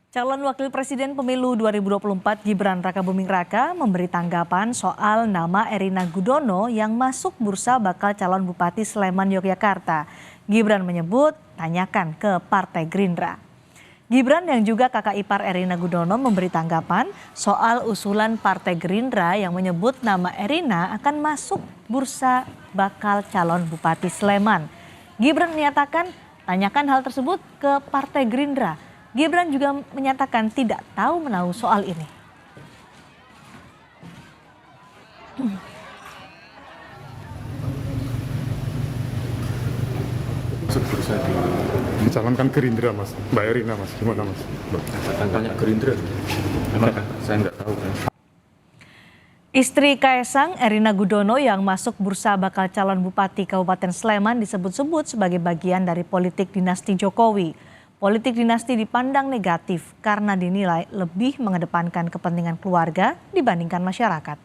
Calon Wakil Presiden Pemilu 2024 Gibran Rakabuming Raka memberi tanggapan soal nama Erina Gudono yang masuk bursa bakal calon Bupati Sleman, Yogyakarta. Gibran menyebut tanyakan ke Partai Gerindra. Gibran yang juga kakak ipar Erina Gudono memberi tanggapan soal usulan Partai Gerindra yang menyebut nama Erina akan masuk bursa bakal calon Bupati Sleman. Gibran menyatakan tanyakan hal tersebut ke Partai Gerindra. Gibran juga menyatakan tidak tahu menahu soal ini. Bisa dicalonkan Gerindra, Mas. Mbak Erina, Mas. Gimana, Mas? Tanya Gerindra. Memang saya nggak tahu. Istri Kaesang, Erina Gudono yang masuk bursa bakal calon Bupati Kabupaten Sleman disebut-sebut sebagai bagian dari politik dinasti Jokowi. Politik dinasti dipandang negatif karena dinilai lebih mengedepankan kepentingan keluarga dibandingkan masyarakat.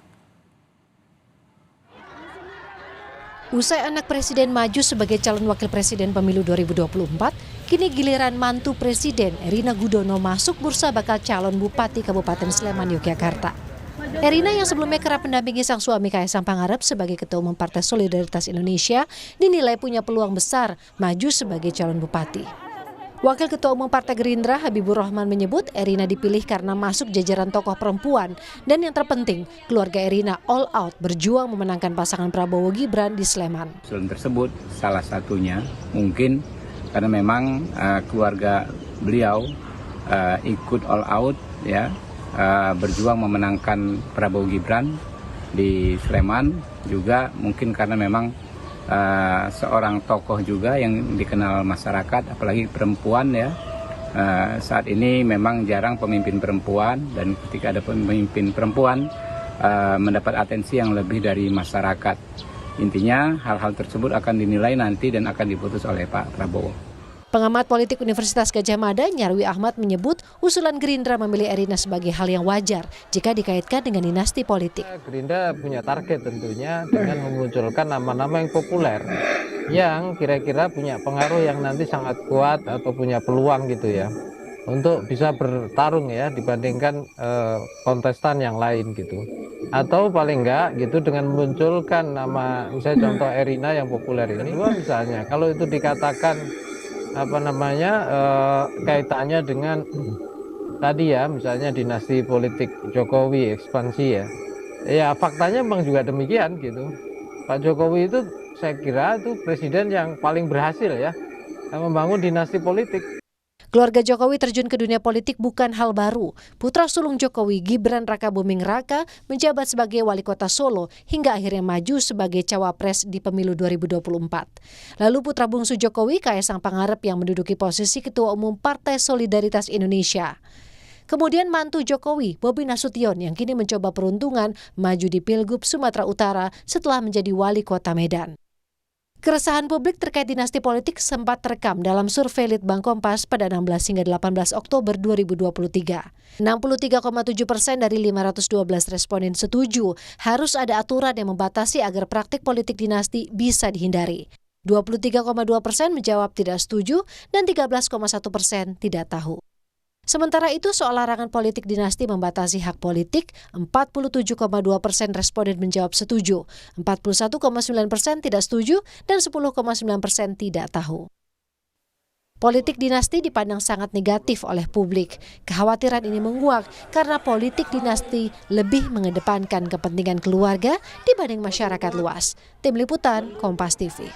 Usai anak presiden maju sebagai calon wakil presiden pemilu 2024, kini giliran mantu presiden Erina Gudono masuk bursa bakal calon Bupati Kabupaten Sleman, Yogyakarta. Erina yang sebelumnya kerap mendampingi sang suami Kaesang Pangarep sebagai Ketua Umum Partai Solidaritas Indonesia dinilai punya peluang besar maju sebagai calon bupati. Wakil Ketua Umum Partai Gerindra Habibur Rahman menyebut Erina dipilih karena masuk jajaran tokoh perempuan dan yang terpenting keluarga Erina all out berjuang memenangkan pasangan Prabowo Gibran di Sleman. Usulan tersebut salah satunya mungkin karena memang keluarga beliau ikut all out ya berjuang memenangkan Prabowo Gibran di Sleman, juga mungkin karena memang seorang tokoh juga yang dikenal masyarakat, apalagi perempuan ya. Saat ini memang jarang pemimpin perempuan, dan ketika ada pemimpin perempuan mendapat atensi yang lebih dari masyarakat. Intinya hal-hal tersebut akan dinilai nanti dan akan diputus oleh Pak Prabowo. Pengamat politik Universitas Gadjah Mada, Nyarwi Ahmad menyebut usulan Gerindra memilih Erina sebagai hal yang wajar jika dikaitkan dengan dinasti politik. Gerindra punya target tentunya dengan memunculkan nama-nama yang populer, yang kira-kira punya pengaruh yang nanti sangat kuat atau punya peluang gitu ya, untuk bisa bertarung ya dibandingkan kontestan yang lain gitu. Atau paling enggak gitu dengan memunculkan nama, misalnya contoh Erina yang populer ini, misalnya kalau itu dikatakan kaitannya dengan tadi ya, misalnya dinasti politik Jokowi ekspansi ya faktanya memang juga demikian gitu. Pak Jokowi itu saya kira itu presiden yang paling berhasil ya yang membangun dinasti politik. Keluarga Jokowi terjun ke dunia politik bukan hal baru. Putra sulung Jokowi, Gibran Rakabuming Raka, menjabat sebagai wali kota Solo hingga akhirnya maju sebagai cawapres di pemilu 2024. Lalu putra bungsu Jokowi, Kaesang Pangarep, yang menduduki posisi Ketua Umum Partai Solidaritas Indonesia. Kemudian mantu Jokowi, Bobi Nasution, yang kini mencoba peruntungan maju di Pilgub Sumatera Utara setelah menjadi wali kota Medan. Keresahan publik terkait dinasti politik sempat terekam dalam survei Litbang Kompas pada 16 hingga 18 Oktober 2023. 63,7% dari 512 responden setuju harus ada aturan yang membatasi agar praktik politik dinasti bisa dihindari. 23,2% menjawab tidak setuju dan 13,1% tidak tahu. Sementara itu soal larangan politik dinasti membatasi hak politik, 47,2% responden menjawab setuju, 41,9% tidak setuju, dan 10,9% tidak tahu. Politik dinasti dipandang sangat negatif oleh publik. Kekhawatiran ini menguak karena politik dinasti lebih mengedepankan kepentingan keluarga dibanding masyarakat luas. Tim Liputan, Kompas TV.